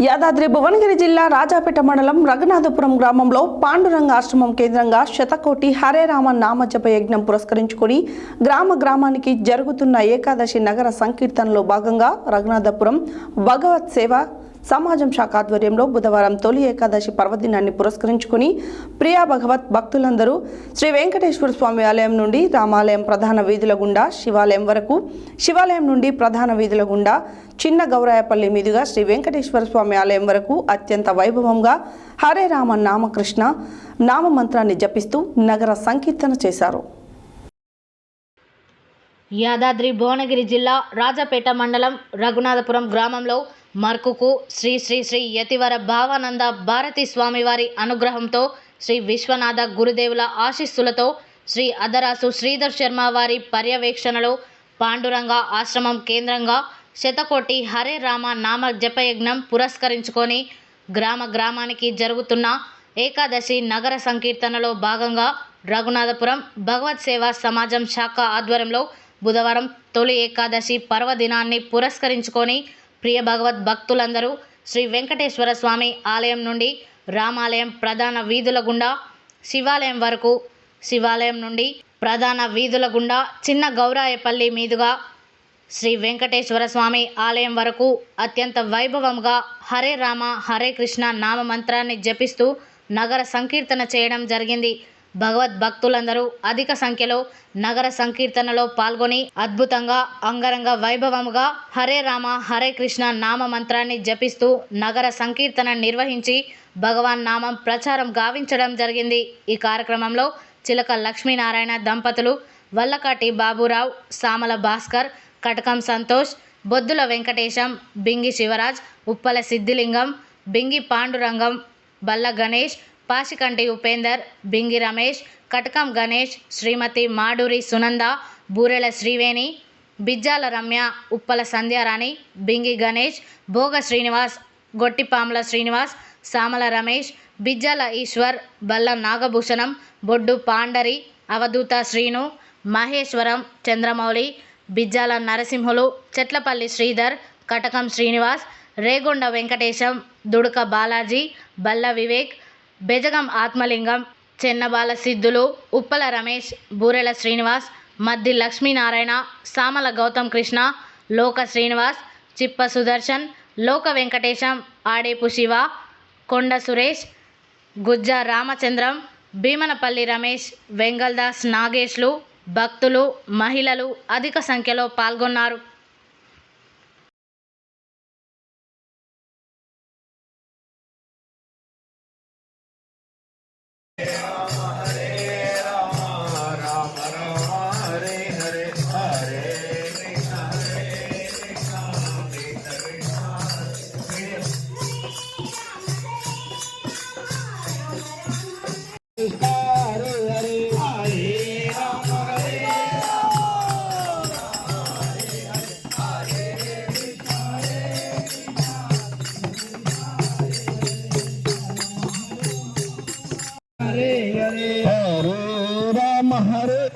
యాదాద్రి భువనగిరి జిల్లా రాజాపేట మండలం రఘునాథపురం గ్రామంలో పాండురంగ ఆశ్రమం కేంద్రంగా శతకోటి హరే రామ నామజప యజ్ఞం పురస్కరించుకుని గ్రామానికి జరుగుతున్న ఏకాదశి నగర సంకీర్తనలో భాగంగా రఘునాథపురం భగవత్ సేవ సమాజం శాఖ ఆధ్వర్యంలో బుధవారం తొలి ఏకాదశి పర్వదినాన్ని పురస్కరించుకుని ప్రియా భగవత్ భక్తులందరూ శ్రీ వెంకటేశ్వర స్వామి ఆలయం నుండి రామాలయం ప్రధాన వీధుల గుండా శివాలయం వరకు, శివాలయం నుండి ప్రధాన వీధుల గుండా చిన్న గౌరాయపల్లి మీదుగా శ్రీ వెంకటేశ్వర స్వామి ఆలయం వరకు అత్యంత వైభవంగా హరే రామ నామకృష్ణ నామ మంత్రాన్ని జపిస్తూ నగర సంకీర్తన చేశారు. యాదాద్రి భువనగిరి జిల్లా రాజాపేట మండలం రఘునాథపురం గ్రామంలో మర్కుకు శ్రీ శ్రీ శ్రీ యతివర భావానంద భారతి స్వామివారి అనుగ్రహంతో శ్రీ విశ్వనాథ గురుదేవుల ఆశీస్సులతో శ్రీ అదరాసు శ్రీధర్ శర్మ వారి పర్యవేక్షణలో పాండురంగ ఆశ్రమం కేంద్రంగా శతకోటి హరే రామ నామ జపయజ్ఞం పురస్కరించుకొని గ్రామానికి జరుగుతున్న ఏకాదశి నగర సంకీర్తనలో భాగంగా రఘునాథపురం భగవత్ సేవా సమాజం శాఖ ఆధ్వర్యంలో బుధవారం తొలి ఏకాదశి పర్వదినాన్ని పురస్కరించుకొని ప్రియ భగవద్ భక్తులందరూ శ్రీ వెంకటేశ్వర స్వామి ఆలయం నుండి రామాలయం ప్రధాన వీధుల గుండా శివాలయం వరకు, శివాలయం నుండి ప్రధాన వీధుల గుండా చిన్న గౌరాయపల్లి మీదుగా శ్రీ వెంకటేశ్వర స్వామి ఆలయం వరకు అత్యంత వైభవంగా హరే రామ హరే కృష్ణ నామ మంత్రాన్ని జపిస్తూ నగర సంకీర్తన చేయడం జరిగింది. భగవద్భక్తులందరూ అధిక సంఖ్యలో నగర సంకీర్తనలో పాల్గొని అద్భుతంగా అంగరంగ వైభవముగా హరే రామ హరే కృష్ణ నామ మంత్రాన్ని జపిస్తూ నగర సంకీర్తన నిర్వహించి భగవాన్ నామం ప్రచారం గావించడం జరిగింది. ఈ కార్యక్రమంలో చిలక లక్ష్మీనారాయణ దంపతులు, వల్లకాటి బాబురావు, సామల భాస్కర్, కటకం సంతోష్, బొద్దుల వెంకటేశం, బింగి శివరాజ్, ఉప్పల సిద్ధిలింగం, బింగి పాండురంగం, బల్ల గణేష్, పాసికంటి ఉపేందర్, బింగి రమేష్, కటకం గణేష్, శ్రీమతి మాడూరి సునంద, బూరెల శ్రీవేణి, బిజ్జాల రమ్య, ఉప్పల సంధ్యారాణి, బింగి గణేష్, భోగ శ్రీనివాస్, గొట్టిపాముల శ్రీనివాస్, సామల రమేష్, బిజ్జాల ఈశ్వర్, బల్ల నాగభూషణం, బొడ్డు పాండరి, అవధూత శ్రీను, మహేశ్వరం, చంద్రమౌళి, బిజ్జాల నరసింహులు, చెట్లపల్లి శ్రీధర్, కటకం శ్రీనివాస్, రేగొండ వెంకటేశం, దుడుక బాలాజీ, బల్ల వివేక్, బెజగం ఆత్మలింగం, చెన్నబాల సిద్ధులు, ఉప్పల రమేష్, బూరెల శ్రీనివాస్, మద్ది లక్ష్మీనారాయణ, సామల గౌతమ్ కృష్ణ, లోక శ్రీనివాస్, చిప్ప సుదర్శన్, లోక వెంకటేశం, ఆడేపు శివ, కొండ సురేష్, గుజ్జ రామచంద్రం, భీమనపల్లి రమేష్, వెంగల్దాస్ నాగేష్లు, భక్తులు, మహిళలు అధిక సంఖ్యలో పాల్గొన్నారు. हरे राम हरे